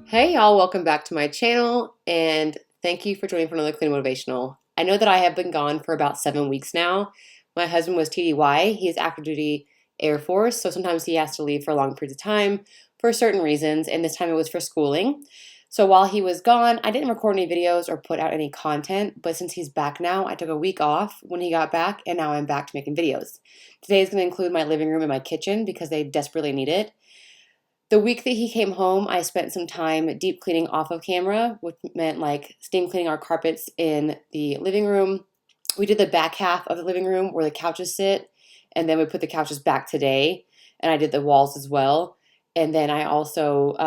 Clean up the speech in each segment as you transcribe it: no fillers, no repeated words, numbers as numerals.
Hey y'all, welcome back to my channel and thank you for joining for another Clean Motivational. I know that I have been gone for about 7 weeks now. My husband was TDY, he's active duty Air Force, so sometimes he has to leave for long periods of time for certain reasons, and this time it was for schooling. So while he was gone, I didn't record any videos or put out any content, but since he's back now, I took a week off when he got back and now I'm back to making videos. Today is going to include my living room and my kitchen because they desperately need it. The week that he came home, I spent some time deep cleaning off of camera, which meant like steam cleaning our carpets in the living room. We did the back half of the living room where the couches sit, and then we put the couches back today, and I did the walls as well. And then I also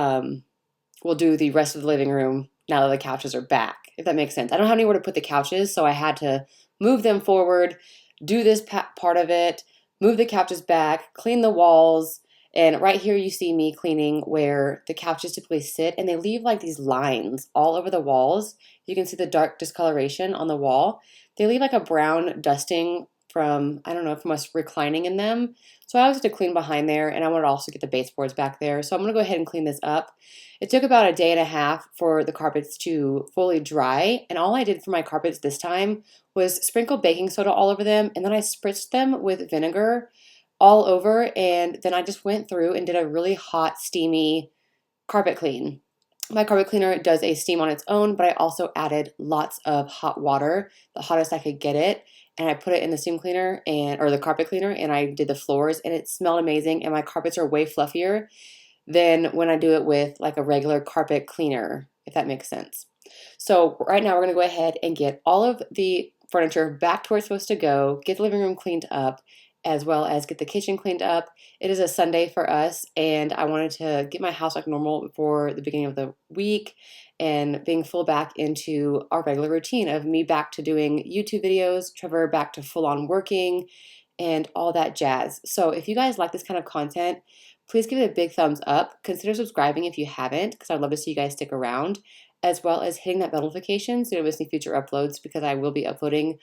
will do the rest of the living room now that the couches are back, if that makes sense. I don't have anywhere to put the couches, so I had to move them forward, do this part of it, move the couches back, clean the walls. And right here you see me cleaning where the couches typically sit, and they leave like these lines all over the walls. You can see the dark discoloration on the wall. They leave like a brown dusting from, I don't know, from us reclining in them. So I always have to clean behind there, and I wanted to also get the baseboards back there. So I'm going to go ahead and clean this up. It took about a day and a half for the carpets to fully dry, and all I did for my carpets this time was sprinkle baking soda all over them, and then I spritzed them with vinegar all over, and then I just went through and did a really hot, steamy carpet clean. My carpet cleaner does a steam on its own, but I also added lots of hot water, the hottest I could get it, and I put it in the steam cleaner or the carpet cleaner, and I did the floors, and it smelled amazing, and my carpets are way fluffier than when I do it with like a regular carpet cleaner, if that makes sense. So right now we're going to go ahead and get all of the furniture back to where it's supposed to go, get the living room cleaned up, as well as get the kitchen cleaned up. It is a Sunday for us, and I wanted to get my house like normal before the beginning of the week and being full back into our regular routine of me back to doing YouTube videos, Trevor back to full on working, and all that jazz. So if you guys like this kind of content, please give it a big thumbs up. Consider subscribing if you haven't, because I'd love to see you guys stick around, as well as hitting that bell notification so you don't miss any future uploads, because I will be uploading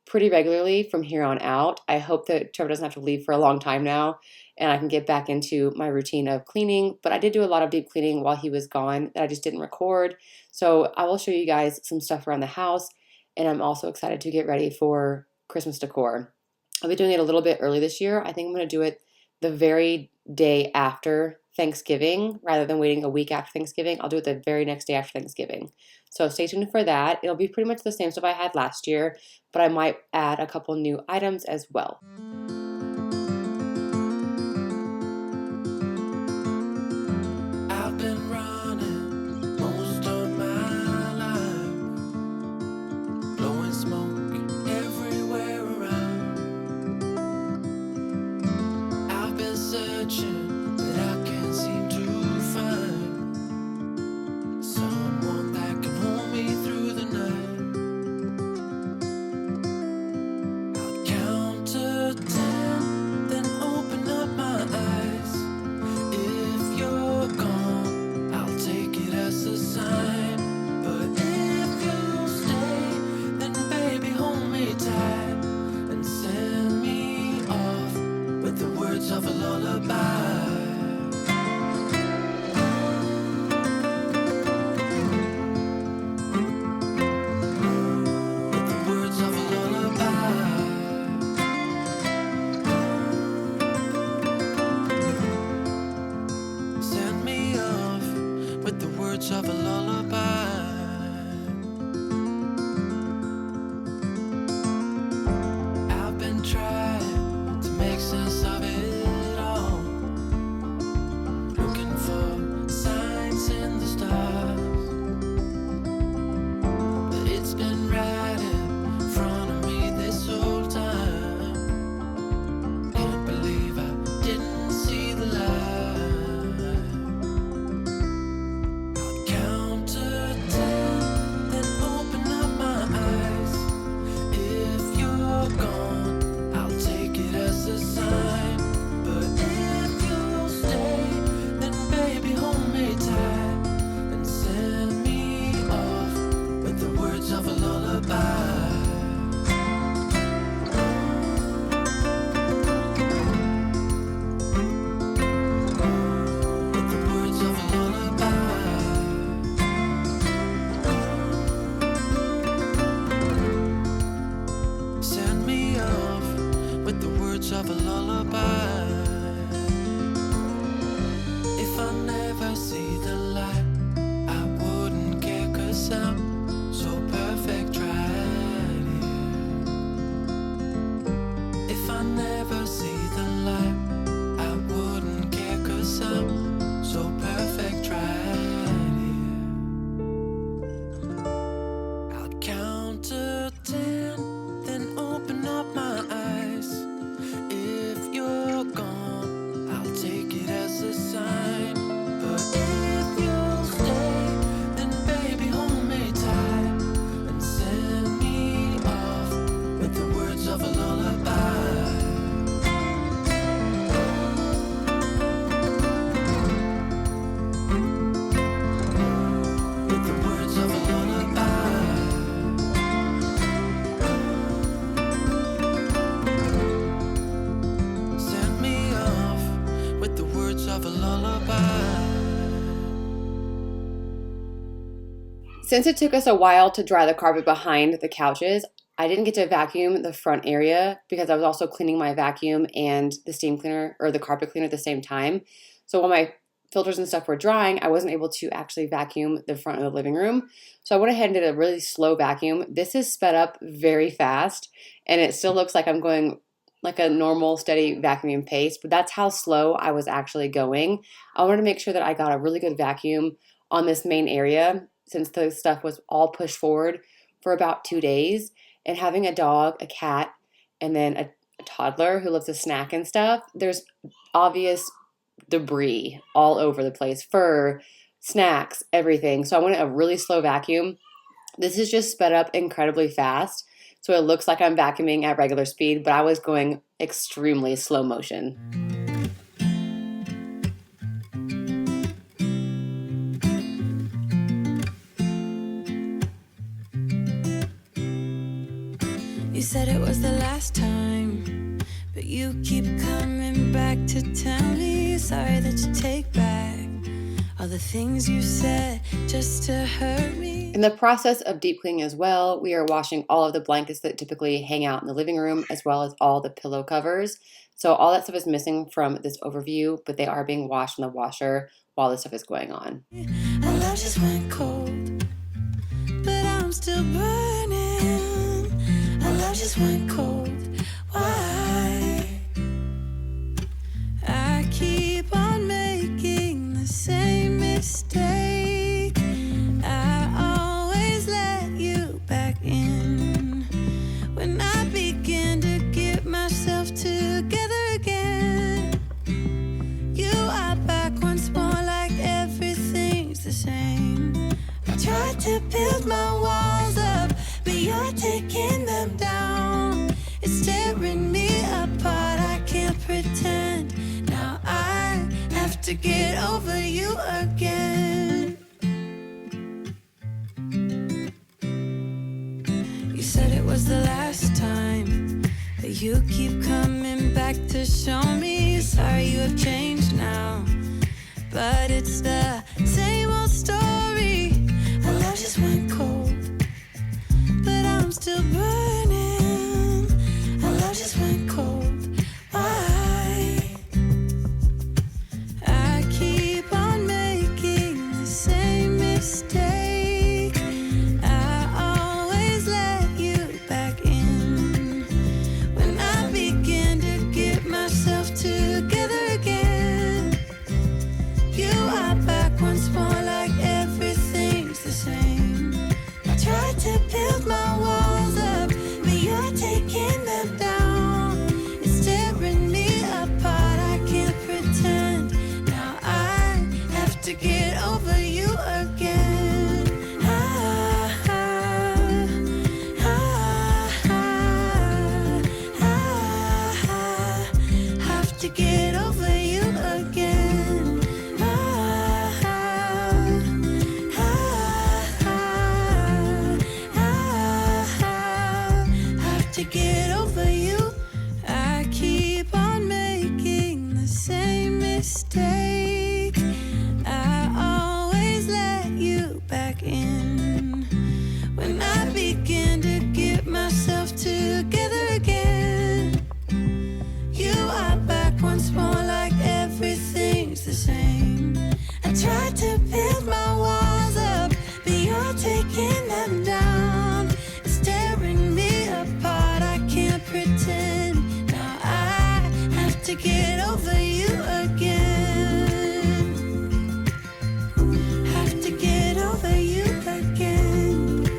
pretty regularly from here on out. I hope that Trevor doesn't have to leave for a long time now and I can get back into my routine of cleaning. But I did do a lot of deep cleaning while he was gone that I just didn't record. So I will show you guys some stuff around the house, and I'm also excited to get ready for Christmas decor. I'll be doing it a little bit early this year. I think I'm going to do it the very day after Thanksgiving rather than waiting a week after Thanksgiving. I'll do it the very next day after Thanksgiving. So stay tuned for that. It'll be pretty much the same stuff I had last year, but I might add a couple new items as well. I've been running most of my life, blowing smoke everywhere around. I've been searching, but I can't seem to find someone that can hold me through the night. I'll count to 10, then open up my eyes. If you're gone, I'll take it as a sign. But if you stay, then baby hold me tight and send me off with the words of a lullaby. With the words of a lullaby. Send me off with the words of a lullaby. I've been trying to make sense of it all, looking for signs in the stars. But it's been right in front of me this whole time. Can't believe I didn't see the light. I'll count to 10, then open up my eyes. If you're gone, I'll take it as a sign. lullaby. If I never see the light, I wouldn't care, 'cause I'm so perfect right here. If I never see the light, I wouldn't care, 'cause I'm so perfect right here. I'll count to 10, then open up my eyes. If you're gone, I'll take it as a sign. But if you'll stay, then baby hold me tight and send me off with the words of a lullaby. With the words of a lullaby. Send me off with the words of a lullaby. Since it took us a while to dry the carpet behind the couches, I didn't get to vacuum the front area because I was also cleaning my vacuum and the steam cleaner or the carpet cleaner at the same time. So while my filters and stuff were drying, I wasn't able to actually vacuum the front of the living room. So I went ahead and did a really slow vacuum. This is sped up very fast, and it still looks like I'm going like a normal, steady vacuuming pace, but that's how slow I was actually going. I wanted to make sure that I got a really good vacuum on this main area since the stuff was all pushed forward for about 2 days. And having a dog, a cat, and then a toddler who loves to snack and stuff, there's obvious debris all over the place, fur, snacks, everything. So I wanted a really slow vacuum. This is just sped up incredibly fast, so it looks like I'm vacuuming at regular speed, but I was going extremely slow motion. You said it was the last time, but you keep coming back to tell me sorry that you take back all the things you said just to hurt me. In the process of deep cleaning as well, we are washing all of the blankets that typically hang out in the living room, as well as all the pillow covers. So all that stuff is missing from this overview, but they are being washed in the washer while this stuff is going on. Our love just went cold, but I'm still burning. Our love just went cold. Why? I keep on making the same mistake. I always let you back in when I begin to get myself together again. You are back once more, like everything's the same. I tried to build my walls up, but you're taking them down. It's tearing me apart, I can't pretend. Now I have to get over you again. You said it was the last time, but you keep coming back to show me sorry you have changed now. But it's the same old story. Our love just went cold, but I'm still burning. Our love just went cold. Why? I keep on making the same mistake. I always let you back in when I begin to get myself together again. You are back once more, like everything's the same. I tried to build my walls up, but you're taking them down. It's tearing me apart, I can't pretend. Now I have to get over you again. Have to get over you again. Have to get over you. I keep on making the same mistake. I always let you back in when I begin to get myself together again. You once more like everything's the same. I tried to build my walls up, but you're taking them down. It's tearing me apart. I can't pretend. Now I have to get over you again. Have to get over you again.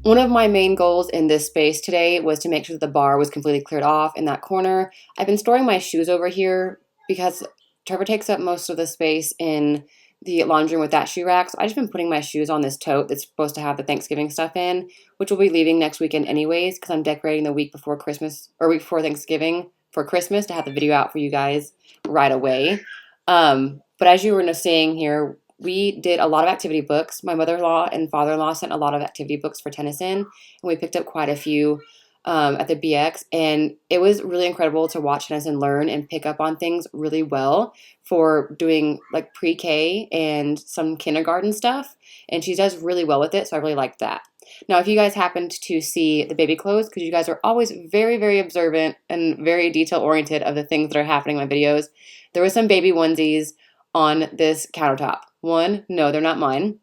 One of my main goals in this space today was to make sure that the bar was completely cleared off in that corner. I've been storing my shoes over here because Trevor takes up most of the space in the laundry room with that shoe rack. So I've just been putting my shoes on this tote that's supposed to have the Thanksgiving stuff in, which we'll be leaving next weekend anyways because I'm decorating the week before Christmas or week before Thanksgiving for Christmas to have the video out for you guys right away. But as you were seeing here, we did a lot of activity books. My mother-in-law and father-in-law sent a lot of activity books for Tennyson, and we picked up quite a few at the BX, and it was really incredible to watch Tennyson learn and pick up on things really well for doing like pre-K and some kindergarten stuff, and she does really well with it, so I really liked that. Now, if you guys happened to see the baby clothes, because you guys are always very, very observant and very detail-oriented of the things that are happening in my videos, there was some baby onesies on this countertop. One, no, they're not mine.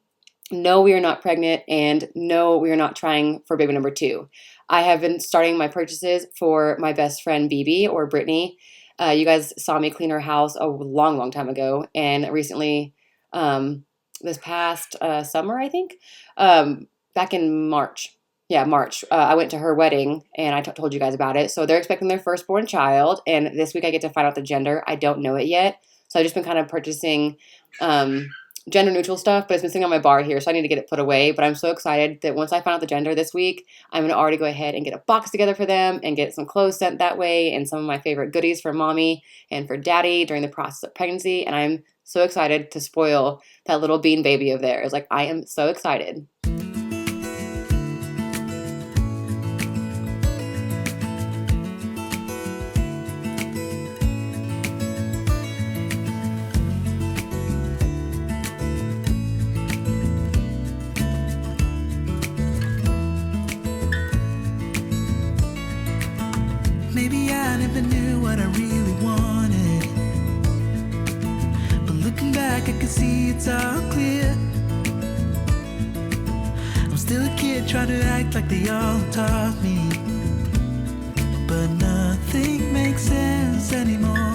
No, we are not pregnant. And no, we are not trying for baby number 2. I have been starting my purchases for my best friend, BB, or Brittany. You guys saw me clean her house a long, long time ago. And recently, this past summer, I think, back in March. Yeah, March. I went to her wedding, and I told you guys about it. So they're expecting their firstborn child. And this week I get to find out the gender. I don't know it yet. So I've just been kind of purchasing gender neutral stuff, but it's been sitting on my bar here, so I need to get it put away. But I'm so excited that once I find out the gender this week, I'm going to already go ahead and get a box together for them and get some clothes sent that way and some of my favorite goodies for mommy and for daddy during the process of pregnancy. And I'm so excited to spoil that little bean baby of theirs. Like, I am so excited. Maybe I never knew what I really wanted, but looking back I can see it's all clear. I'm still a kid trying to act like they all taught me, but nothing makes sense anymore.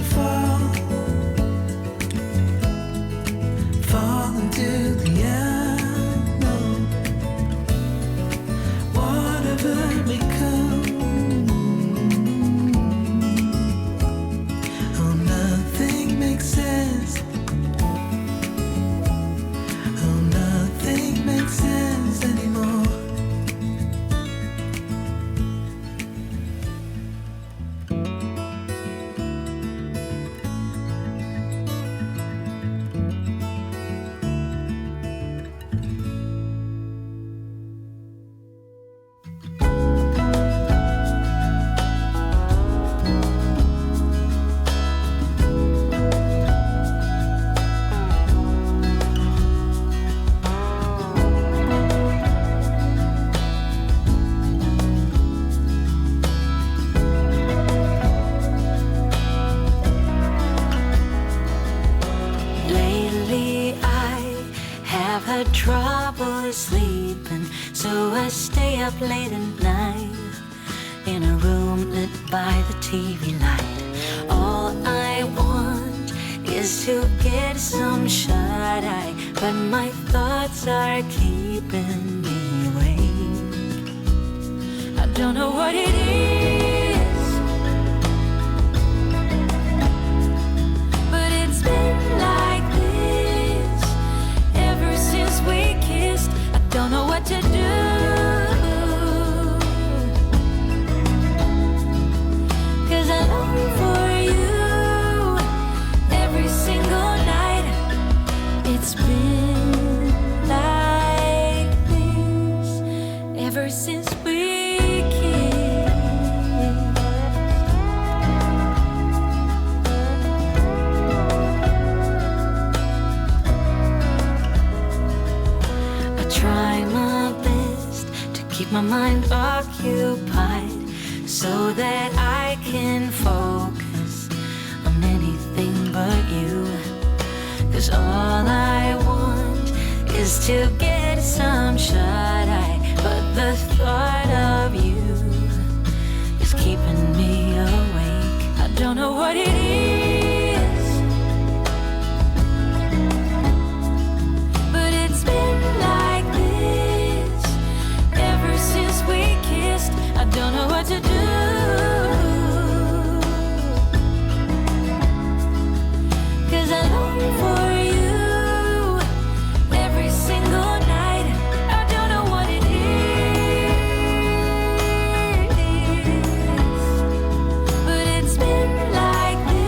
to fall into the unknown. Whatever may come, oh, nothing makes sense. Oh, nothing makes sense anymore. Lately I have had trouble sleeping, so I stay up late at night in a room lit by the TV light. All I want is to get some shut-eye, but my thoughts are keeping me awake. I don't know what it is, but it's been like this ever since we kissed. I don't know what to do, 'cause I long for you every single night. It's been like this ever since we kissed. I try my best to keep my mind occupied so that I can focus on anything but you. 'Cause all I want is to get some shut-eye, but the thought of you is keeping me awake. I don't know what it is, but it's been like this ever since we kissed. I don't know what to do, 'cause I long for you every single night. I don't know what it is, but it's been like this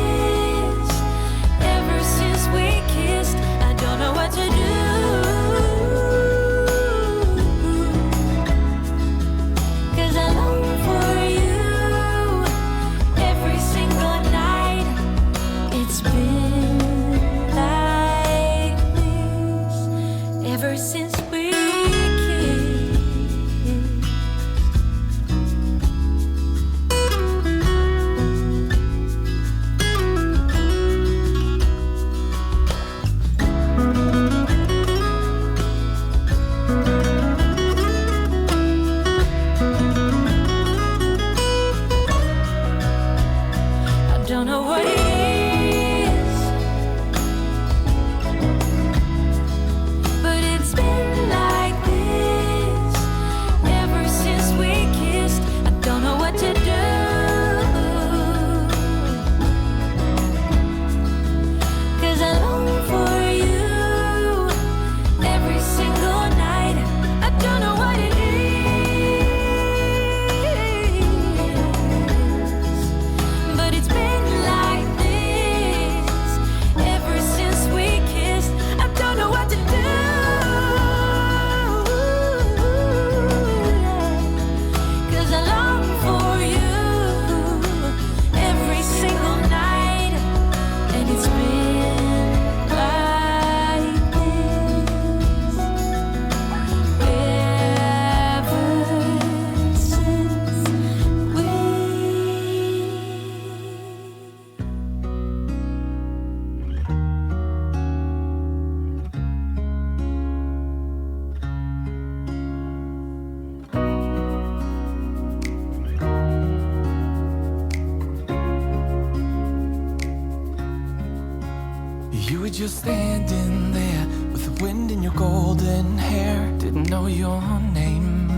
You were just standing there with the wind in your golden hair. Didn't know your name,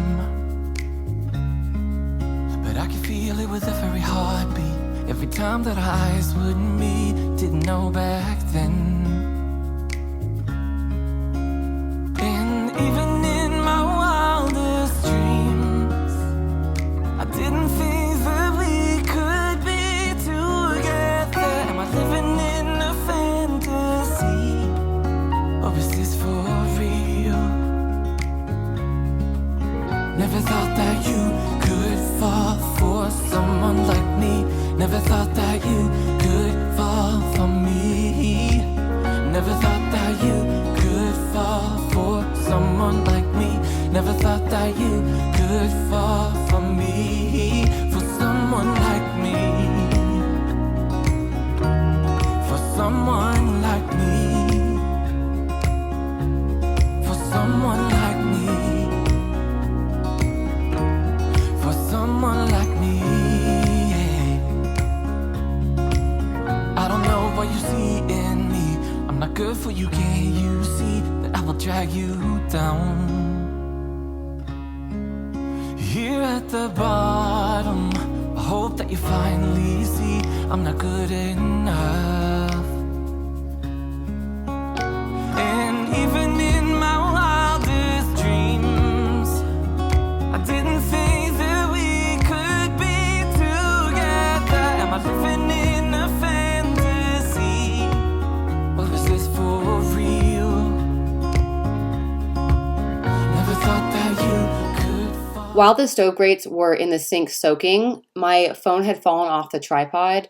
but I could feel it with every heartbeat. Every time that our eyes would meet. Didn't know back then. And even in my wildest dreams, I didn't think that we could be together. Am I living in a fantasy, or is this for real? Never thought that you could fall for someone like me. Never thought that you could fall for me. Never thought that you could fall for someone like me. Never thought that you could fall for me. For someone like me. For someone like me. For someone like me. For someone like me. I don't know what you see in me. I'm not good for you, can't you see that I will drag you down? Here at the bottom, I hope that you finally see I'm not good enough. And even in my wildest dreams, I didn't think that we could be together. Am I living in a fantasy, or is this for real? Never thought that you could fall. While the stove grates were in the sink soaking, my phone had fallen off the tripod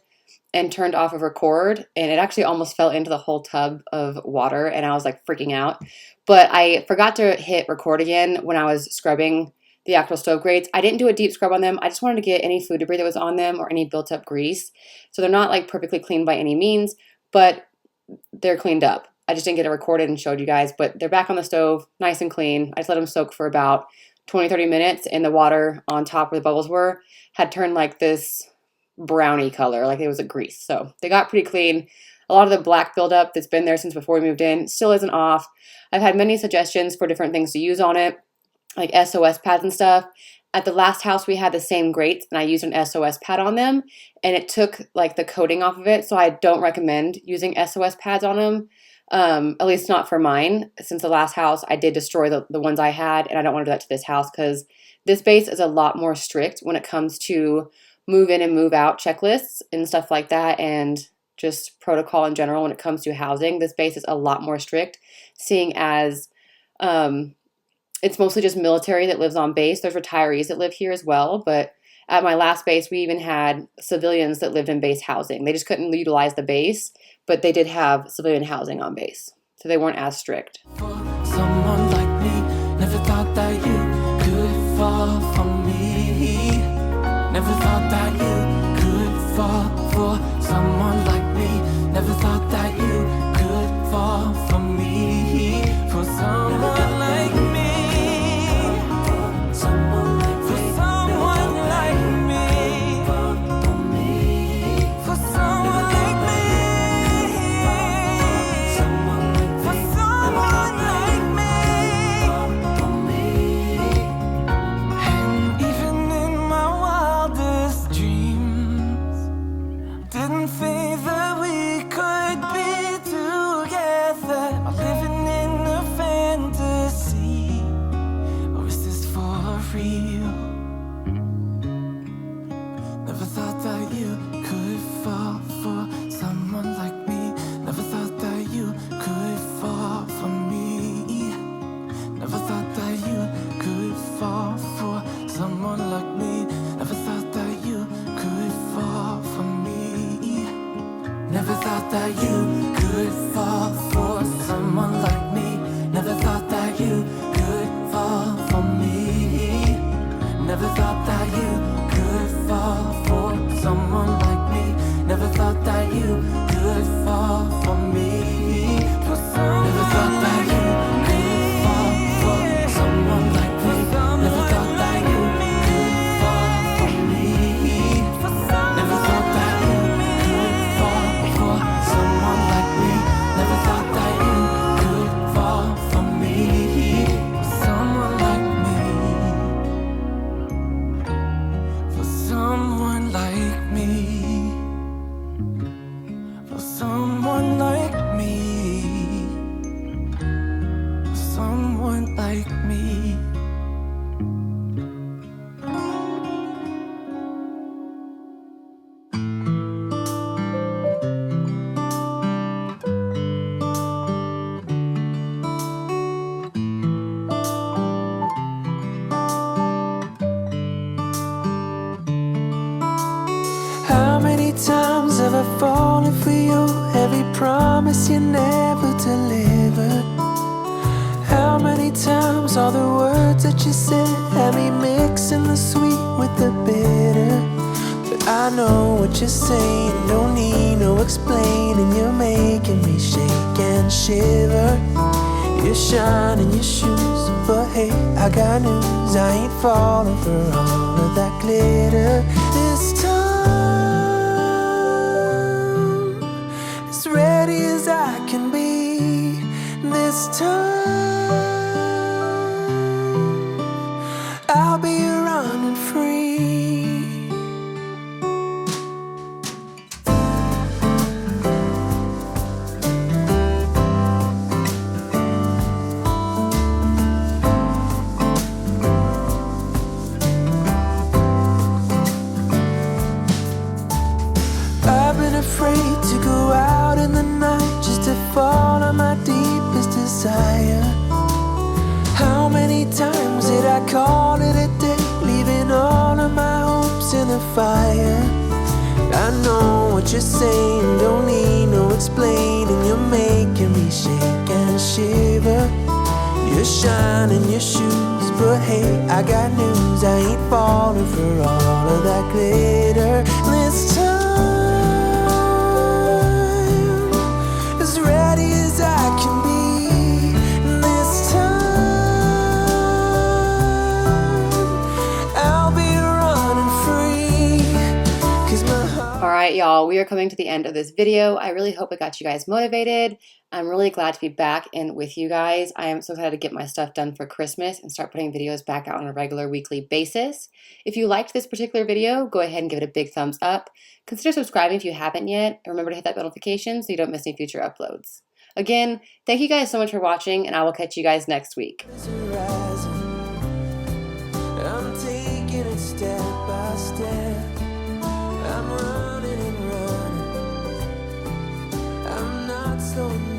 and turned off of record, and it actually almost fell into the whole tub of water, and I was like freaking out. But I forgot to hit record again when I was scrubbing the actual stove grates. I didn't do a deep scrub on them. I just wanted to get any food debris that was on them or any built up grease. So they're not like perfectly clean by any means, but they're cleaned up. I just didn't get it recorded and showed you guys, but they're back on the stove, nice and clean. I just let them soak for about 20-30 minutes, and the water on top where the bubbles were had turned like this brownie color, like it was a grease. So they got pretty clean. A lot of the black buildup that's been there since before we moved in still isn't off. I've had many suggestions for different things to use on it, like SOS pads and stuff. At the last house, we had the same grates, and I used an SOS pad on them, and it took like the coating off of it, so I don't recommend using SOS pads on them, at least not for mine. Since the last house, I did destroy the ones I had, and I don't want to do that to this house because this base is a lot more strict when it comes to move in and move out checklists and stuff like that, and just protocol in general when it comes to housing. This base is a lot more strict, seeing as it's mostly just military that lives on base. There's retirees that live here as well, but at my last base, we even had civilians that lived in base housing. They just couldn't utilize the base, but they did have civilian housing on base, so they weren't as strict. For someone like me, never thought that you could fall for me. Never thought that you could fall for someone like me. Never thought that you could fall for me. For someone like me. Someone like me. For someone like me. For me. For someone like me. For someone like me. For me. And even in my wildest dreams, didn't think that we could be together. Am I living in a fantasy, or is this for real? Never thought that you could fall for someone like me. Never thought that you could fall for me. Never thought that you could fall for someone like me. Never thought that you could fall for me. Never thought that you could fall for someone like me. Never thought that you could fall for me. Never thought that you could fall for someone like me. Never thought that you could fall for me. For someone. Never thought that you could fall for someone like me. Never thought that you could fall for me. Never thought that you could fall for someone like me. Never someone like me, someone like me. How many times have I fallen for you? Every promise you never delivered. How many times all the words that you said had me mixing the sweet with the bitter? But I know what you're saying, don't need no explaining. You're making me shake and shiver. You shine in your shoes, but hey, I got news. I ain't falling for all of that glitter this time. As ready as I can be this time. I'll be running free. I've been afraid to go out in the night just to fall on my deepest desire. How many times did I call it a day, leaving all of my hopes in the fire? I know what you're saying, don't need no explaining. You're making me shake and shiver. You shine in your shoes, but hey, I got news. I ain't falling for all of that glitter this time. As ready as I can be this time. I'll be running free, 'cause my heart. All right, y'all, we are coming to the end of this video. I really hope it got you guys motivated. I'm really glad to be back in with you guys. I am so excited to get my stuff done for Christmas and start putting videos back out on a regular weekly basis. If you liked this particular video, go ahead and give it a big thumbs up. Consider subscribing if you haven't yet, and remember to hit that notification so you don't miss any future uploads. Again, thank you guys so much for watching, and I will catch you guys next week. I'm taking it step by step. I'm running and running. I'm not slowing